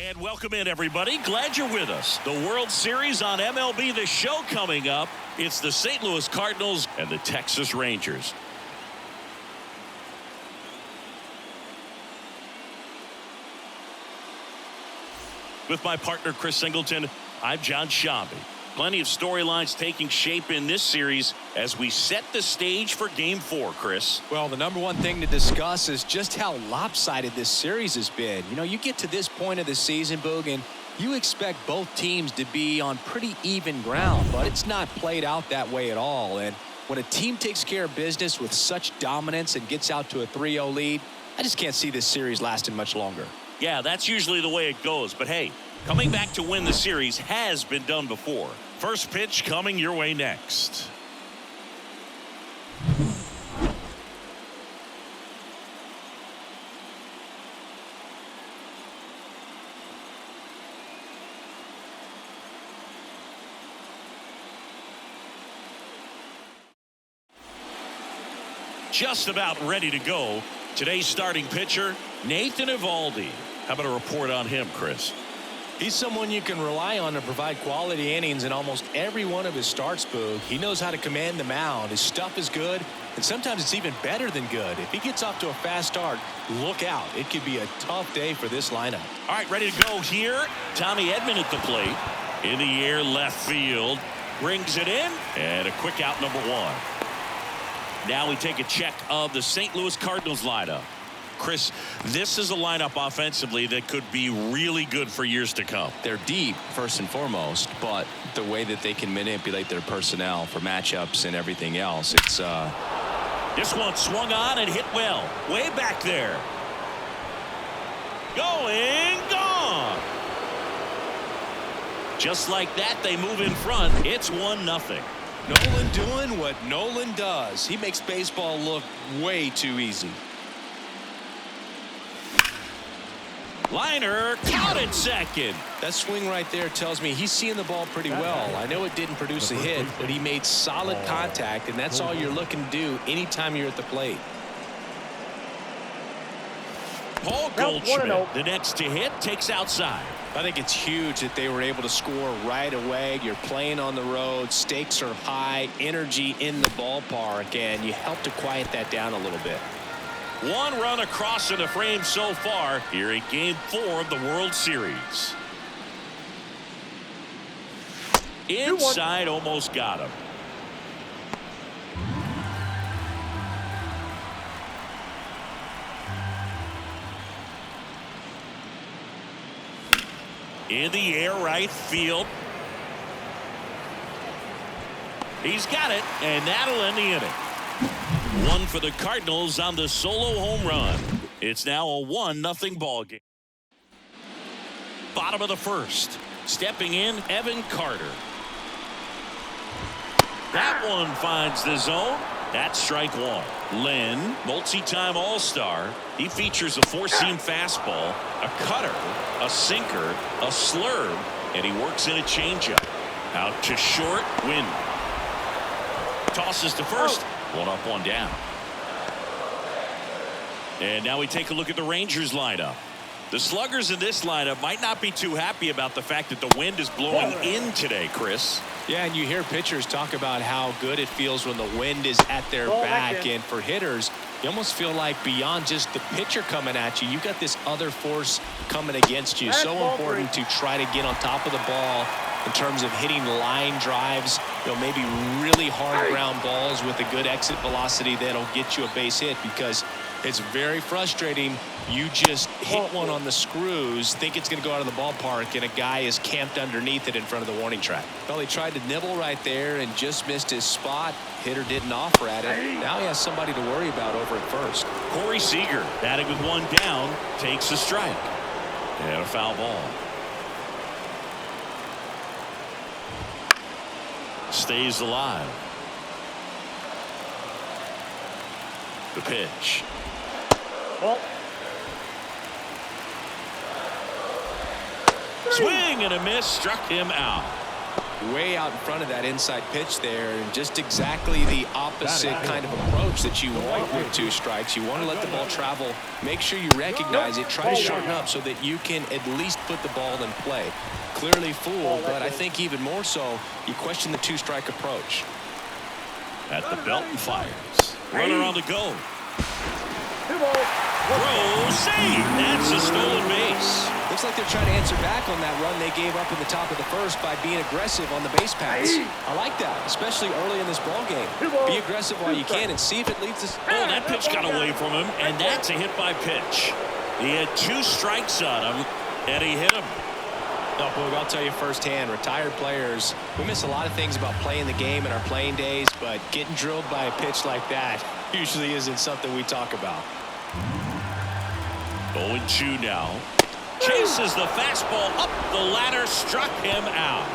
And welcome in, everybody. Glad you're with us. The World Series on MLB The Show coming up. It's the St. Louis Cardinals and the Texas Rangers. With my partner, Chris Singleton, I'm John Shambi. Plenty of storylines taking shape in this series as we set the stage for Game 4, Chris. Well, the number one thing to discuss is just how lopsided this series has been. You know, you get to this point of the season, Boog, and you expect both teams to be on pretty even ground, but it's not played out that way at all. And when a team takes care of business with such dominance and gets out to a 3-0 lead, I just can't see this series lasting much longer. Yeah, that's usually the way it goes. But hey, coming back to win the series has been done before. First pitch coming your way next. Just about ready to go. Today's starting pitcher, Nathan Eovaldi. How about a report on him, Chris? He's someone you can rely on to provide quality innings in almost every one of his starts, Boog. He knows how to command the mound. His stuff is good, and sometimes it's even better than good. If he gets off to a fast start, look out. It could be a tough day for this lineup. All right, ready to go here. Tommy Edman at the plate. In the air, left field. Brings it in, and a quick out, number one. Now we take a check of the St. Louis Cardinals lineup. Chris, this is a lineup offensively that could be really good for years to come. They're deep, first and foremost, but the way that they can manipulate their personnel for matchups and everything else, it's This one swung on and hit well. Way back there. Going, gone. Just like that, they move in front. It's 1-0. Nolan doing what Nolan does. He makes baseball look way too easy. Liner caught at second. That swing right there tells me he's seeing the ball pretty well. I know it didn't produce a hit, but he made solid contact, and that's all you're looking to do anytime you're at the plate. Paul Goldschmidt, the next to hit, takes outside. I think it's huge that they were able to score right away. You're playing on the road. Stakes are high. Energy in the ballpark, and you help to quiet that down a little bit. One run across in the frame so far here in Game 4 of the World Series. Inside, almost got him. In the air, right field. He's got it, and that'll end the inning. One for the Cardinals on the solo home run. It's now a 1-0 ball game. Bottom of the first. Stepping in, Evan Carter. That one finds the zone. That's strike one. Len, multi-time All-Star. He features a four-seam fastball, a cutter, a sinker, a slurve, and he works in a changeup. Out to short, win. Tosses to first. One up, one down. And now we take a look at the Rangers lineup. The sluggers in this lineup might not be too happy about the fact that the wind is blowing in today, Chris. Yeah, and you hear pitchers talk about how good it feels when the wind is at their back. And for hitters, you almost feel like beyond just the pitcher coming at you, you've got this other force coming against you. So important to try to get on top of the ball in terms of hitting line drives, maybe really hard ground balls with a good exit velocity that'll get you a base hit, because it's very frustrating. You just hit one on the screws, think it's going to go out of the ballpark, and a guy is camped underneath it in front of the warning track. Well, he tried to nibble right there and just missed his spot. Hitter didn't offer at it. Now he has somebody to worry about over at first. Corey Seager, batting with one down, takes a strike. And a foul ball. Stays alive. The pitch. Swing and a miss, struck him out. way out in front of that inside pitch there, and just exactly the opposite kind of approach that you want with 2 strikes. You want to let the ball travel, make sure you recognize it, try to shorten up so that you can at least put the ball in play. Clearly fooled, but I think even more so, you question the 2-strike approach. At the belt and fires. Runner on the go. Throw, save. That's a stolen base. Looks like they're trying to answer back on that run they gave up in the top of the first by being aggressive on the base paths. I like that, especially early in this ball game. Be aggressive while you can and see if it leads us. Oh, that pitch got away from him, and that's a hit by pitch. He had 2 strikes on him, and he hit him. No, Boog, I'll tell you firsthand, retired players, we miss a lot of things about playing the game in our playing days, but getting drilled by a pitch like that usually isn't something we talk about. 0-2 now. Chases the fastball up the ladder, struck him out.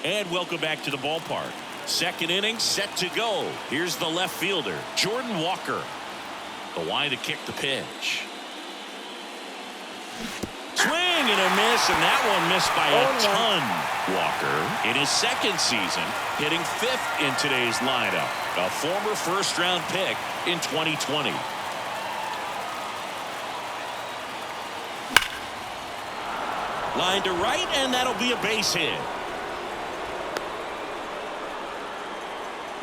And welcome back to the ballpark. Second inning set to go. Here's the left fielder, Jordan Walker. The line to kick the pitch. Swing and a miss, and that one missed by a ton. Walker, in his second season, hitting 5th in today's lineup. A former first-round pick in 2020. Line to right, and that'll be a base hit.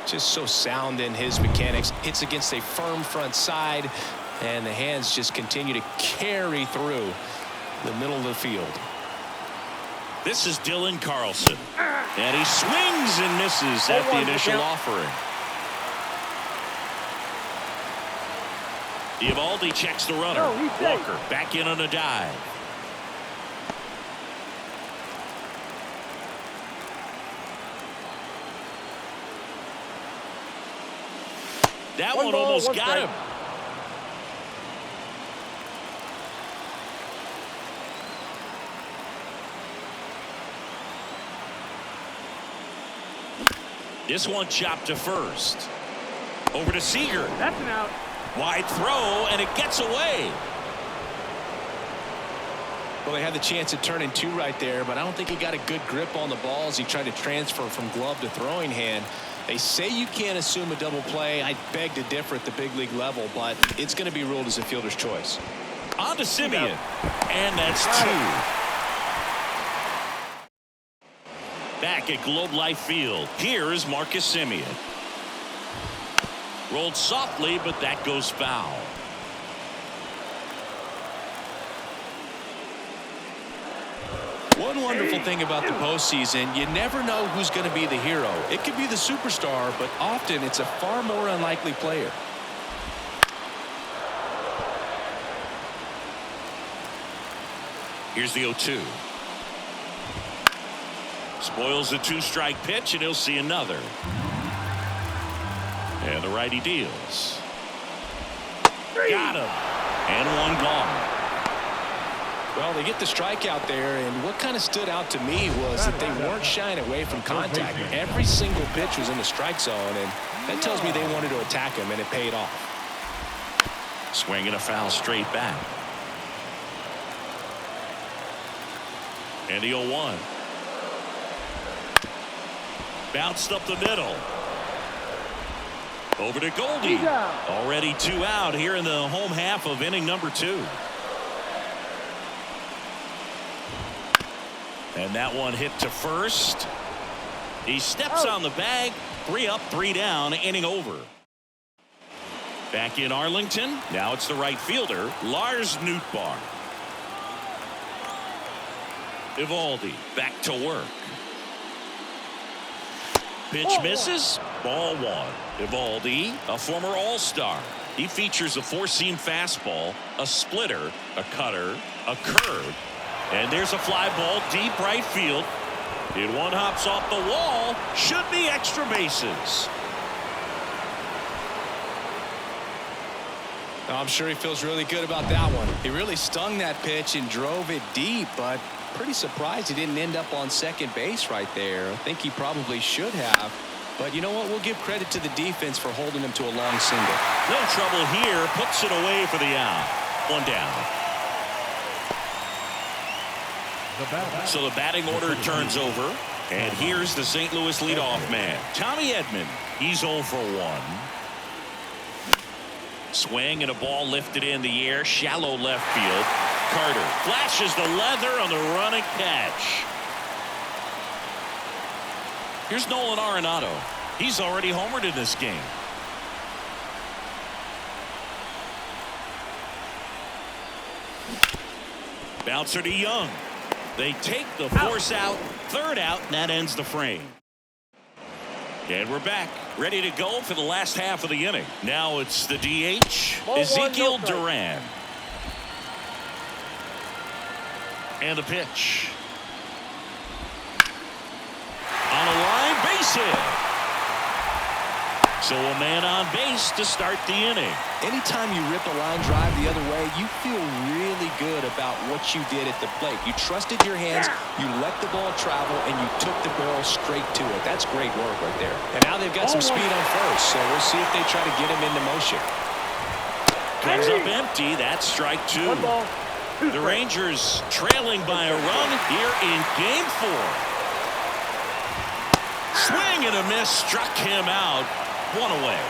Just so sound in his mechanics. Hits against a firm front side, and the hands just continue to carry through the middle of the field. This is Dylan Carlson, and he swings and misses at the initial offering. Eovaldi checks the runner. Walker back in on a dive. That one almost got him. This one chopped to first. Over to Seager. That's an out. Wide throw, and it gets away. Well, they had the chance at turning 2 right there, but I don't think he got a good grip on the ball as he tried to transfer from glove to throwing hand. They say you can't assume a double play. I beg to differ at the big league level, but it's going to be ruled as a fielder's choice. On to Simeon, and that's 2. Back at Globe Life Field, here's Marcus Simeon. Rolled softly, but that goes foul. One wonderful thing about the postseason, you never know who's going to be the hero. It could be the superstar, but often it's a far more unlikely player. Here's the 0-2. Spoils the 2-strike pitch, and he'll see another. And the righty deals. Got him. And one gone. Well, they get the strikeout there, and what kind of stood out to me was that they weren't shying away from contact. Every single pitch was in the strike zone, and that tells me they wanted to attack him, and it paid off. Swinging a foul straight back. And the 0-1. Bounced up the middle. Over to Goldie. Already 2 out here in the home half of inning number 2. And that one hit to first. He steps on the bag. 3 up, 3 down, inning over. Back in Arlington. Now it's the right fielder, Lars Nootbaar. Eovaldi back to work. Pitch misses. Ball 1. Eovaldi, a former All-Star. He features a 4-seam fastball, a splitter, a cutter, a curve, and there's a fly ball deep right field. It one hops off the wall. Should be extra bases. I'm sure he feels really good about that one. He really stung that pitch and drove it deep, but pretty surprised he didn't end up on second base right there. I think he probably should have. But you know what? We'll give credit to the defense for holding him to a long single. No trouble here. Puts it away for the out. 1 down. So the batting order turns over. And here's the St. Louis leadoff man, Tommy Edman. He's 0 for 1. Swing and a ball lifted in the air, shallow left field. Carter flashes the leather on the running catch. Here's Nolan Arenado. He's already homered in this game. Bouncer to Young. They take the force out, third out, and that ends the frame. And we're back, ready to go for the last half of the inning. Now it's the DH, Ezekiel Duran. And the pitch. On a line, base hit. So a man on base to start the inning. Anytime you rip a line drive the other way, you feel really good about what you did at the plate. You trusted your hands, you let the ball travel, and you took the barrel straight to it. That's great work right there. And now they've got some speed on first, so we'll see if they try to get him into motion. Comes up empty. That's strike 2. The Rangers trailing by a run here in Game 4. Swing and a miss, struck him out. 1 away.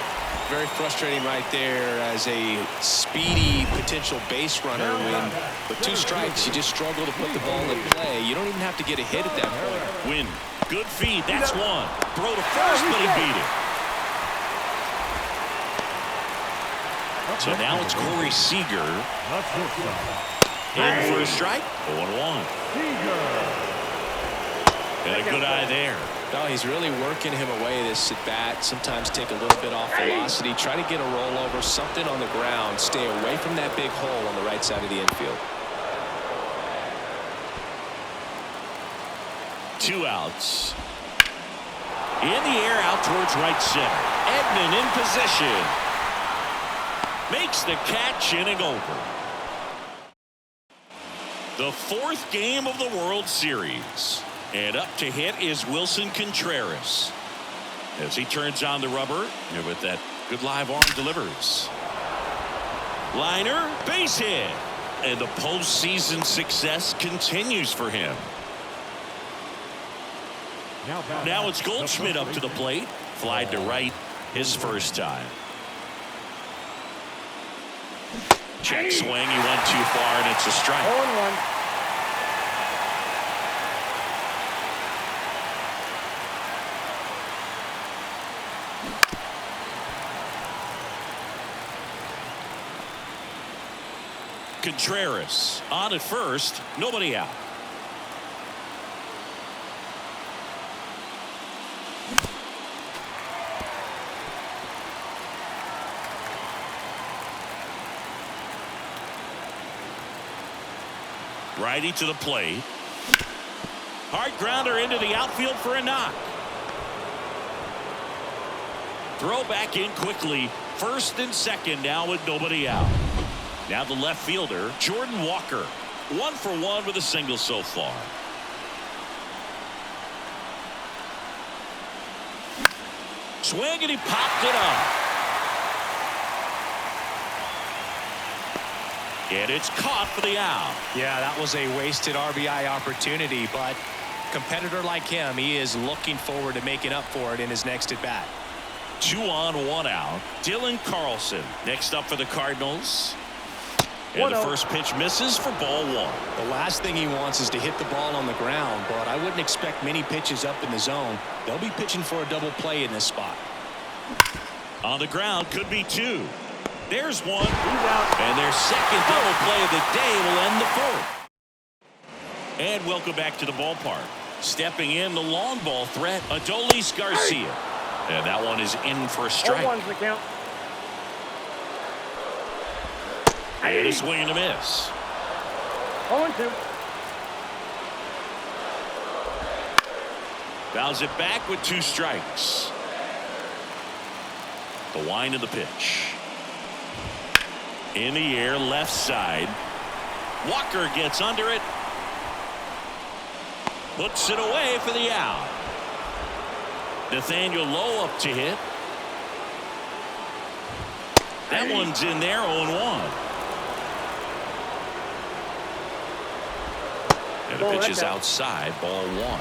Very frustrating right there as a speedy potential base runner when with 2 strikes you just struggle to put the ball in play. You don't even have to get a hit at that point. Win. Good feed. That's 1. Throw to first, but he beat it. So now it's Corey Seager. In for a strike. 0-1. And a good eye there. No, he's really working him away this at bat. Sometimes take a little bit off velocity. Try to get a rollover, something on the ground. Stay away from that big hole on the right side of the infield. 2 outs. In the air out towards right center. Edman in position. Makes the catch, inning over. The 4th game of the World Series. And up to hit is Wilson Contreras. As he turns on the rubber, and with that good live arm delivers. Liner, base hit. And the postseason success continues for him. Now it's Goldschmidt up to the plate. Flied to right his first time. Check swing. He went too far, and it's a strike. 0-1. Contreras on at first, nobody out. Righty to the plate. Hard grounder into the outfield for a knock. Throw back in quickly. First and second now with nobody out. Now the left fielder, Jordan Walker. 1 for 1 with a single so far. Swing and he popped it up. And it's caught for the out. Yeah, that was a wasted RBI opportunity, but competitor like him, he is looking forward to making up for it in his next at bat. 2 on, 1 out. Dylan Carlson next up for the Cardinals. And the first pitch misses for ball 1. The last thing he wants is to hit the ball on the ground, but I wouldn't expect many pitches up in the zone. They'll be pitching for a double play in this spot. On the ground, could be 2. There's 1. And their second double play of the day will end the 4th. And welcome back to the ballpark. Stepping in, the long ball threat, Adolis Garcia. And that one is in for a strike. 0-1's the count. And a swing and a miss. 0-2. Fouls it back with 2 strikes. The wind of the pitch. In the air, left side. Walker gets under it. Puts it away for the out. Nathaniel Lowe up to hit. That one's in there, 0-1. And The pitch is outside, ball one.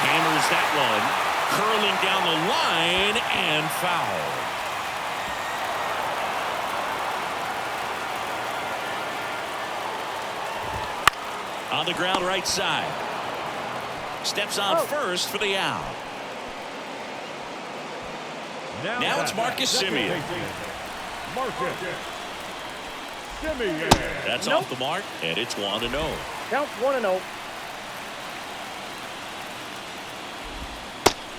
Hammers that one, curling down the line and foul. On the ground right side. Steps on first for the out. Now it's Marcus Semien. That's off the mark, and it's 1-0. Counts 1-0.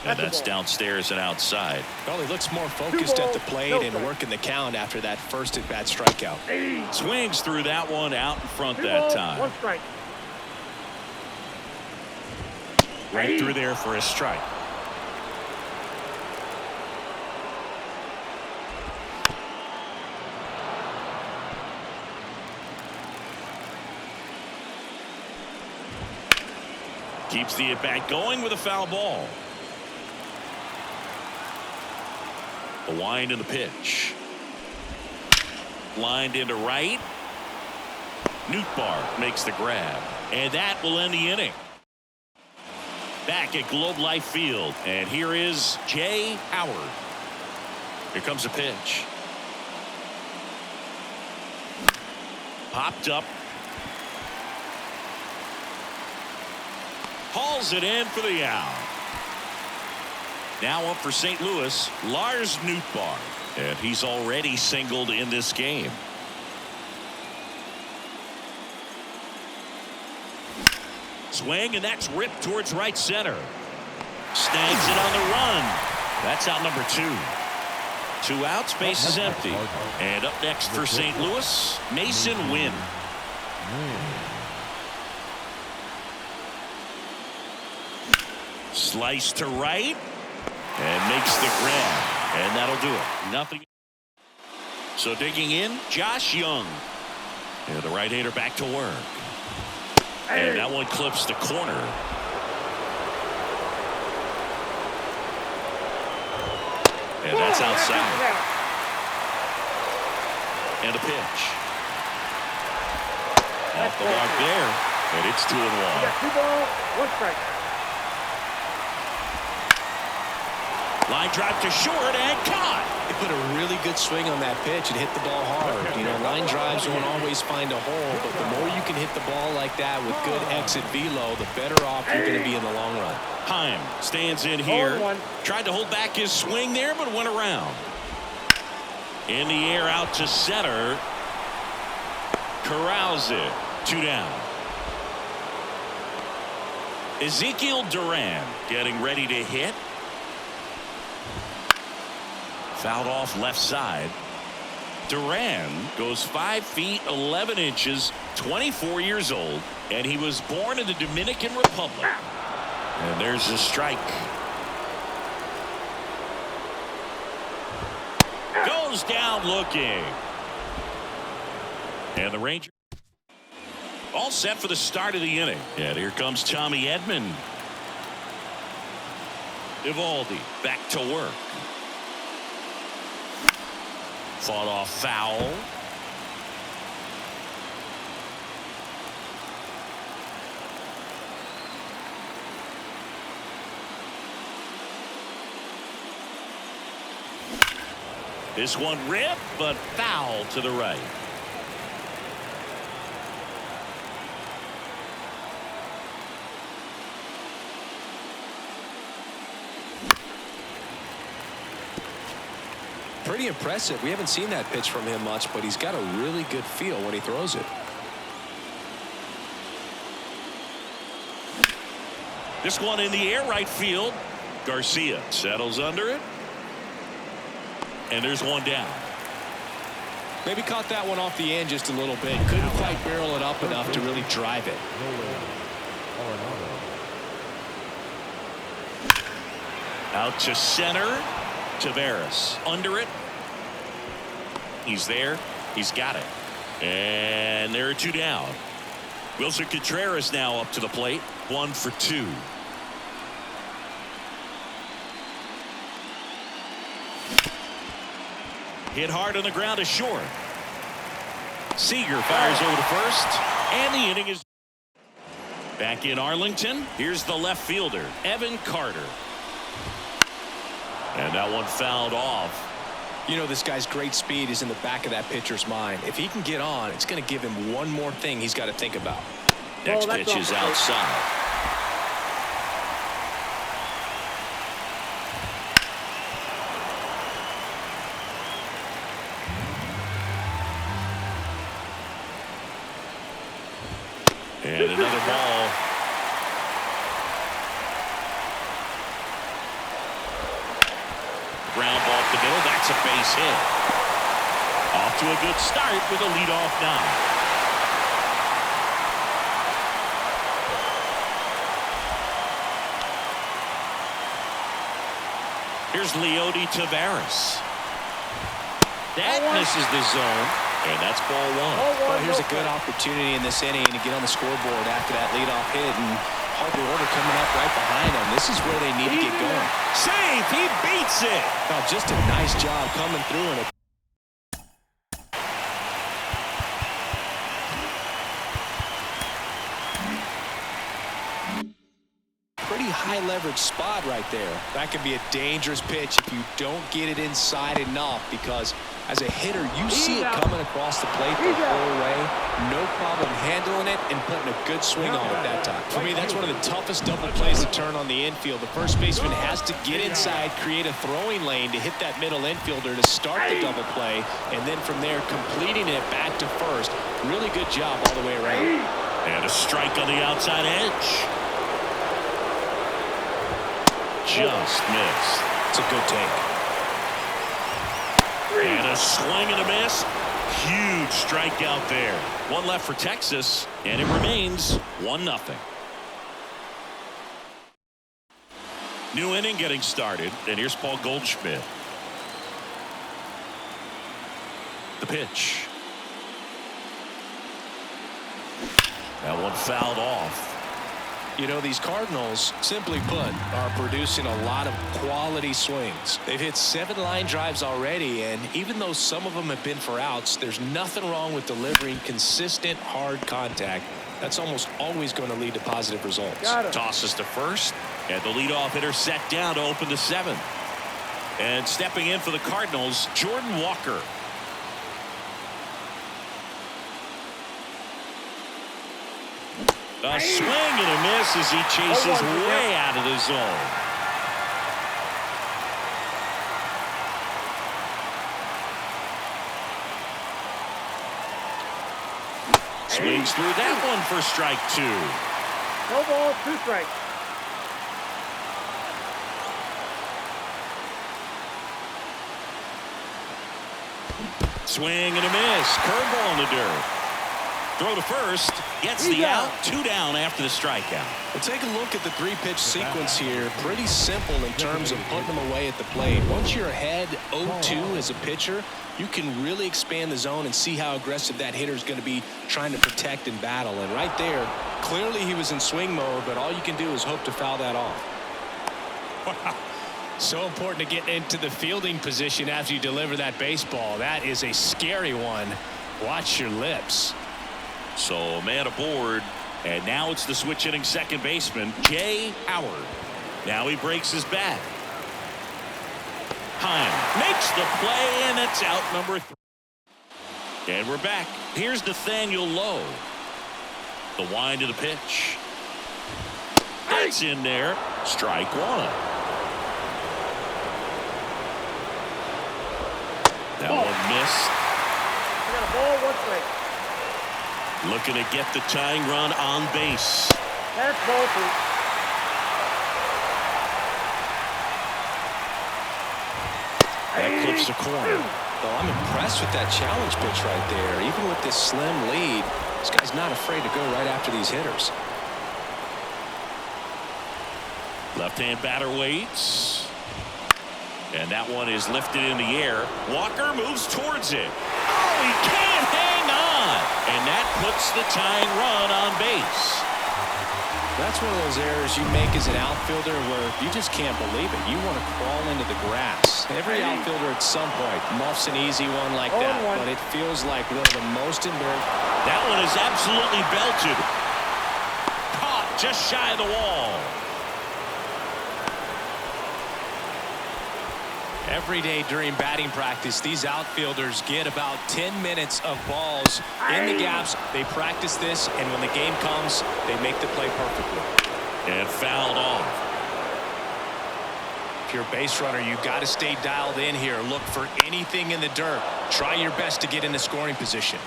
And that's downstairs and outside. Well, he looks more focused at the plate and working the count after that first at-bat strikeout. Swings through that one out in front that time. 1 strike. Right through there for a strike. Keeps the at-bat going with a foul ball. The wind and the pitch. Lined into right. Nootbaar makes the grab. And that will end the inning. Back at Globe Life Field. And here is Jay Howard. Here comes a pitch. Popped up. Hauls it in for the out. Now up for St. Louis, Lars Nootbaar. And he's already singled in this game. Swing, and that's ripped towards right center. Snags it on the run. That's out number 2. 2 outs, base is empty. And up next for St. Louis, Mason Wynn. Slice to right. And makes the grab. And that'll do it. Nothing. So digging in, Josh Young. And the right-hander back to work. And that one clips the corner. And that's outside. And a pitch. Off the mark there. And it's 2-1. You got 2 balls, 1 strike. Line drive to short and caught. He put a really good swing on that pitch and hit the ball hard. You know, line drives don't always find a hole, but the more you can hit the ball like that with good exit velo, the better off you're going to be in the long run. Heim stands in here. Tried to hold back his swing there, but went around. In the air out to center. Corrals it. 2 down. Ezekiel Duran getting ready to hit. Fouled off left side. Duran goes 5 feet 11 inches, 24 years old, and he was born in the Dominican Republic. And there's a strike. Goes down looking. And the Rangers all set for the start of the inning. And here comes Tommy Edman. Eovaldi back to work. Fought off foul. This one ripped, but foul to the right. Pretty impressive. We haven't seen that pitch from him much, but he's got a really good feel when he throws it. This one in the air right field. Garcia settles under it. And there's one down. Maybe caught that one off the end just a little bit. Couldn't quite barrel it up enough to really drive it. Out to center. Tavares under it. He's there. He's got it. And there are 2 down. Wilson Contreras now up to the plate. 1 for 2. Hit hard on the ground to short. Seager fires over to first, and the inning is back in Arlington. Here's the left fielder, Evan Carter. And that one fouled off. You know, this guy's great speed is in the back of that pitcher's mind. If he can get on, it's going to give him one more thing he's got to think about. Next pitch is outside. And another ball. Ground ball up the middle. That's a base hit. Off to a good start with a leadoff nod. Here's Leody Taveras. That misses the zone, and that's ball one. Well, here's a good opportunity in this inning to get on the scoreboard after that leadoff hit, and hard order coming up right behind them. This is where they need to get going. Save! He beats it! Well, just a nice job coming through and pretty high leverage spot right there. That could be a dangerous pitch if you don't get it inside enough, because as a hitter, you see it coming across the plate the whole way. No problem handling it and putting a good swing on it that time. For me, that's one of the toughest double plays to turn on the infield. The first baseman has to get inside, create a throwing lane to hit that middle infielder to start the double play, and then from there, completing it back to first. Really good job all the way around. And a strike on the outside edge. Just missed. It's a good take. And a swing and a miss. Huge strikeout there. One left for Texas, and it remains 1-0. New inning getting started, and here's Paul Goldschmidt. The pitch. That one fouled off. You know, these Cardinals, simply put, are producing a lot of quality swings. They've hit 7 line drives already, and even though some of them have been for outs, there's nothing wrong with delivering consistent, hard contact. That's almost always going to lead to positive results. Tosses to first, and the leadoff hitter set down to open the 7th. And stepping in for the Cardinals, Jordan Walker. A swing and a miss as he chases way out of the zone. Swings through that one for strike 2. No ball, 2 strikes. Swing and a miss. Curveball in the dirt. Throw to first, gets the out, 2 down after the strikeout. Well, take a look at the 3-pitch sequence here. Pretty simple in terms of putting them away at the plate. Once you're ahead 0-2 as a pitcher, you can really expand the zone and see how aggressive that hitter is going to be trying to protect and battle. And right there, clearly he was in swing mode, but all you can do is hope to foul that off. Wow. So important to get into the fielding position after you deliver that baseball. That is a scary one. Watch your lips. So man aboard, and now it's the switch hitting second baseman, Jay Howard. Now he breaks his bat. Heim makes the play, and it's out number 3. And we're back. Here's Nathaniel Lowe. The wind of the pitch. It's in there. Strike 1. That one missed. I got a ball, 1 strike. Looking to get the tying run on base. That's ball 2. That clips the corner. Well, I'm impressed with that challenge pitch right there. Even with this slim lead, this guy's not afraid to go right after these hitters. Left-hand batter waits. And that one is lifted in the air. Walker moves towards it. Oh, he can't hang on. And that puts the tying run on base. That's one of those errors you make as an outfielder where you just can't believe it. You want to crawl into the grass. Every outfielder at some point muffs an easy one like that, but it feels like one of the most embarrassing. That one is absolutely belted. Caught just shy of the wall. Every day during batting practice, these outfielders get about 10 minutes of balls in the gaps. They practice this, and when the game comes, they make the play perfectly. And fouled off. If you're a base runner, you've got to stay dialed in here. Look for anything in the dirt. Try your best to get in the scoring position.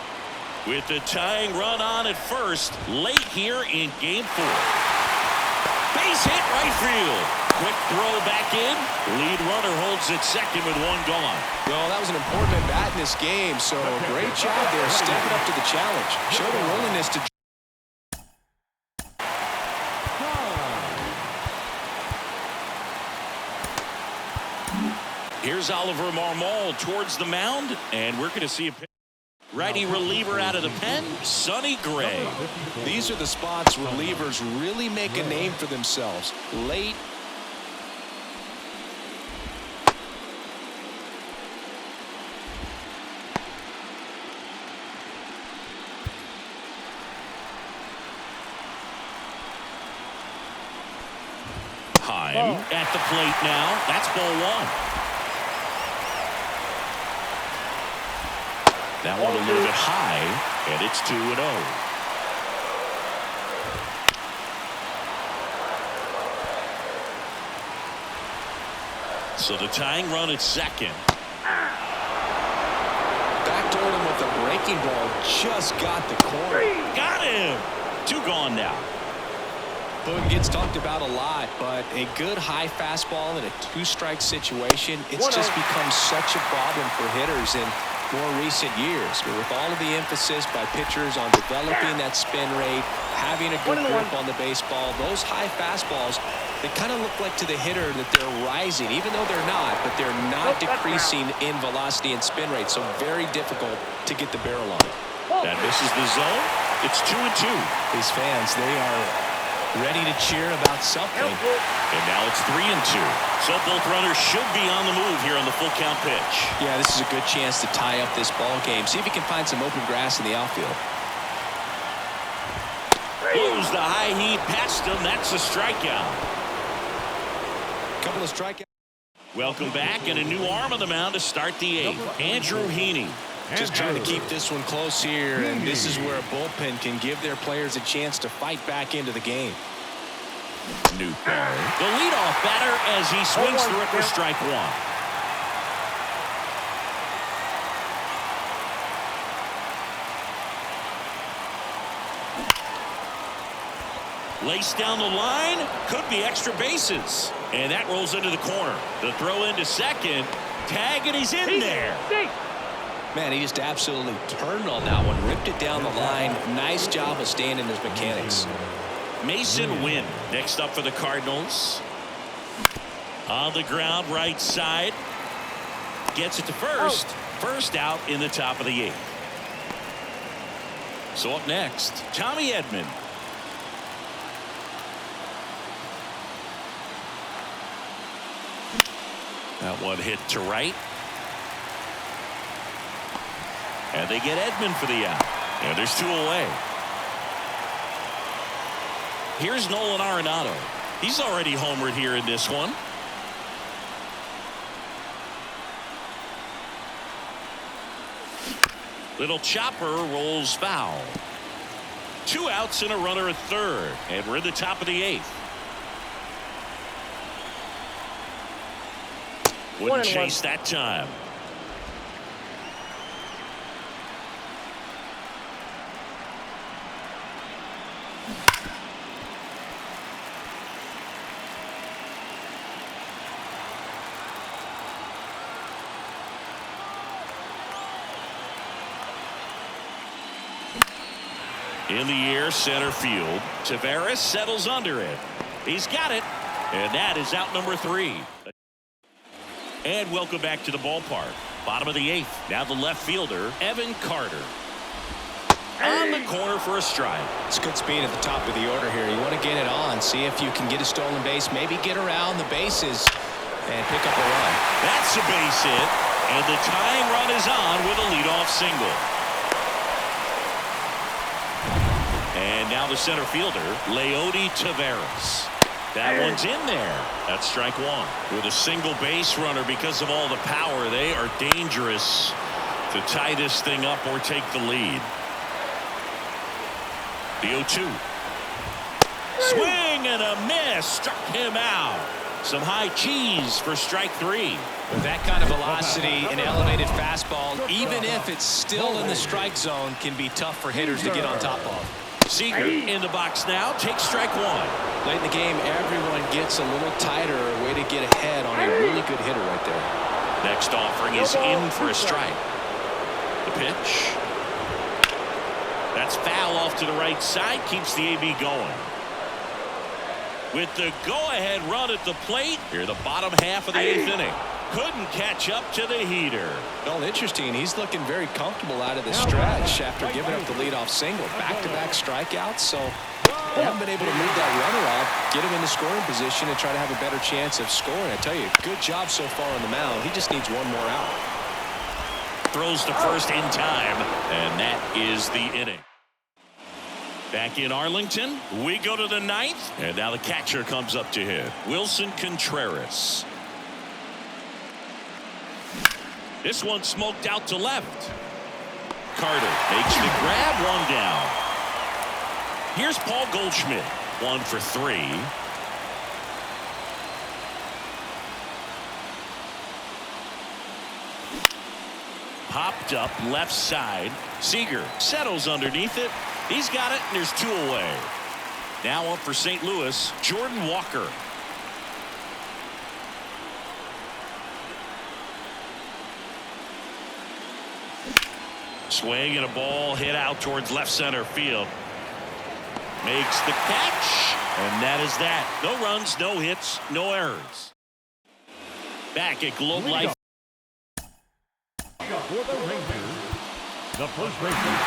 With the tying run on at first, late here in game 4. Base hit right field. Quick throw back in. Lead runner holds at second with one gone. Well, that was an important at-bat in this game, so great job there stepping up to the challenge. Showed a willingness to... Here's Oliver Marmol towards the mound, and we're going to see a righty reliever out of the pen, Sonny Gray. These are the spots relievers really make a name for themselves. Late. Heim at the plate now. That's ball 1. That one a little bit high, and it's 2-0. So the tying run at second. Backdoored him with a breaking ball. Just got the corner. Got him. 2 gone now. Boog gets talked about a lot, but a good high fastball in a 2-strike situation, it's just become such a problem for hitters in more recent years. But with all of the emphasis by pitchers on developing that spin rate, having a good grip on the baseball, those high fastballs, they kind of look like to the hitter that they're rising, even though they're not, but they're not decreasing in velocity and spin rate, so very difficult to get the barrel on it. That misses the zone. It's 2-2. These fans, they are ready to cheer about something. And now it's 3-2. So both runners should be on the move here on the full count pitch. Yeah, this is a good chance to tie up this ball game. See if he can find some open grass in the outfield. Blows the high heat past him. That's a strikeout. Couple of strikeouts. Welcome back, and a new arm on the mound to start the 8th. Andrew Heaney. Just trying to keep this one close here, and this is where a bullpen can give their players a chance to fight back into the game. Newton, the leadoff batter as he swings through it for strike 1. Laced down the line, could be extra bases. And that rolls into the corner. The throw into second, tag, and he's in there. Man, he just absolutely turned on that one, ripped it down the line. Nice job of staying in his mechanics. Mason Wynn next up for the Cardinals. On the ground, right side. Gets it to first. First out in the top of the 8th. So up next, Tommy Edman. That one hit to right. And they get Edman for the out. And there's 2 away. Here's Nolan Arenado. He's already homered here in this one. Little chopper rolls foul. 2 outs and a runner at third. And we're in the top of the 8th. Wouldn't chase that time. In the air, center field. Taveras settles under it. He's got it. And that is out number 3. And welcome back to the ballpark. Bottom of the 8th. Now the left fielder, Evan Carter. on the corner for a strike. It's good speed at the top of the order here. You want to get it on, see if you can get a stolen base, maybe get around the bases and pick up a run. That's a base hit, and the tying run is on with a leadoff single. And now the center fielder, Leody Taveras. That one's in there. That's strike one. With a single base runner, because of all the power, they are dangerous to tie this thing up or take the lead. The 0-2. Swing and a miss. Struck him out. Some high cheese for strike three. With that kind of velocity, an elevated fastball, even if it's still in the strike zone, can be tough for hitters to get on top of. Seager in the box now. Takes strike one. Late in the game, everyone gets a little tighter, a way to get ahead on a really good hitter right there. Next offering is in for a strike. The pitch. That's foul off to the right side. Keeps the AB going. With the go-ahead run at the plate. Here the bottom half of the eighth inning. Couldn't catch up to the heater. Well, interesting. He's looking very comfortable out of the stretch after giving up the leadoff single. Back-to-back strikeouts, so they haven't been able to move that runner up, get him in the scoring position, and try to have a better chance of scoring. I tell you, good job so far on the mound. He just needs one more out. Throws to first in time, and that is the inning. Back in Arlington, we go to the ninth, and now the catcher comes up to hit. Wilson Contreras. This one smoked out to left. Carter makes the grab, one down. Here's Paul Goldschmidt, 1 for 3. Popped up left side. Seager settles underneath it. He's got it, and there's 2 away. Now up for St. Louis, Jordan Walker. Swing and a ball hit out towards left center field. Makes the catch, and that is that. No runs, no hits, no errors. Back at Globe Life. For the Rangers, the first baseman,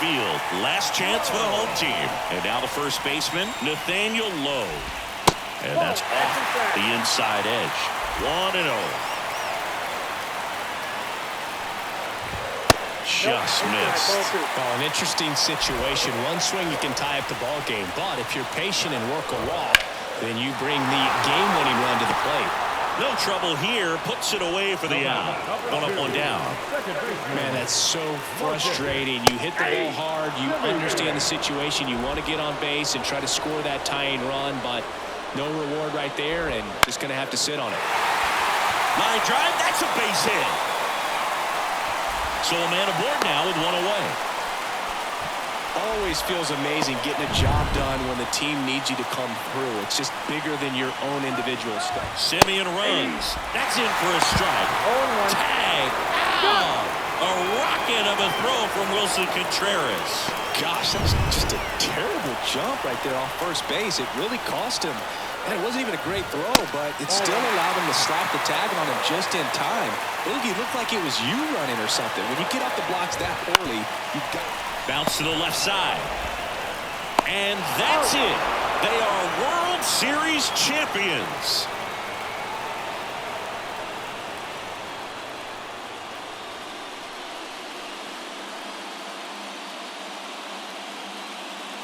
Field, last chance for the home team. And now the first baseman, Nathaniel Lowe. And that's off the inside edge. 1-0. Just missed. Oh, an interesting situation. One swing you can tie up the ball game, but if you're patient and work a walk, then you bring the game-winning run to the plate. No trouble here. Puts it away for the out. 1 up, 1 down. Man, that's so frustrating. You hit the ball hard. You understand the situation. You want to get on base and try to score that tying run, but no reward right there, and just going to have to sit on it. Line drive. That's a base hit. So a man aboard now with 1 away. Always feels amazing getting a job done when the team needs you to come through. It's just bigger than your own individual stuff. Simeon runs. That's in for a strike. Tag. Ow! A rocket of a throw from Wilson Contreras. Gosh, that was just a terrible jump right there off first base. It really cost him. And it wasn't even a great throw, but it still allowed him to slap the tag on him just in time. It looked like it was you running or something. When you get off the blocks that early, you've got... Bounce to the left side. And that's it. They are World Series champions.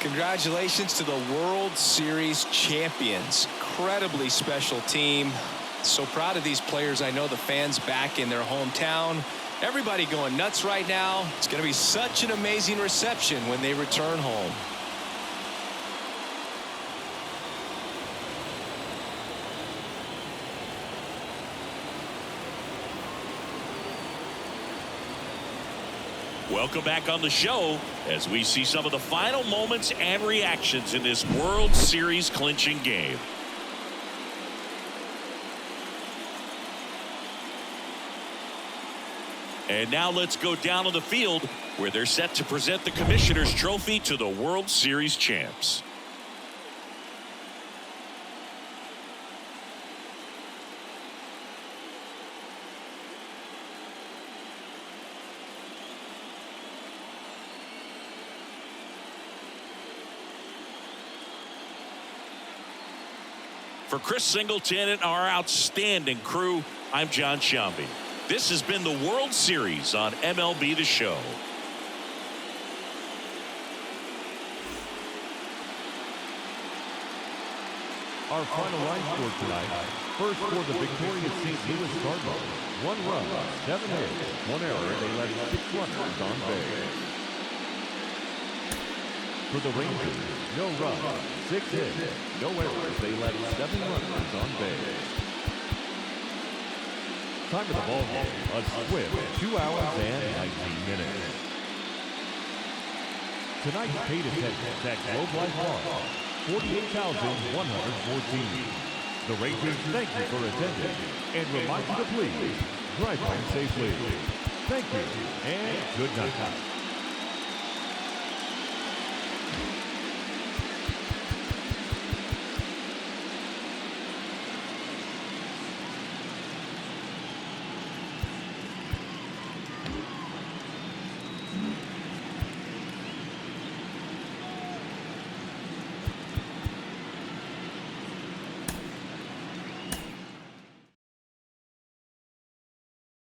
Congratulations to the World Series champions. Incredibly special team. So proud of these players. I know the fans back in their hometown. Everybody going nuts right now. It's going to be such an amazing reception when they return home. Welcome back on the show as we see some of the final moments and reactions in this World Series clinching game. And now let's go down on the field where they're set to present the Commissioner's Trophy to the World Series champs. For Chris Singleton and our outstanding crew, I'm John Shambi. This has been the World Series on MLB The Show. Our final line score tonight. First for the victorious St. Louis Cardinals. 1 run, 7 hits, 1 error. They left 6 runners on base. For the Rangers, no run, 6 hits, no errors. They left 7 runners on base. Time of the ball game, a swift 2 hours and 19 minutes. Tonight's paid attendance at Globe Life Bar, 48,114. The Rangers thank you for attending and remind you to please drive home safely. Thank you and good night.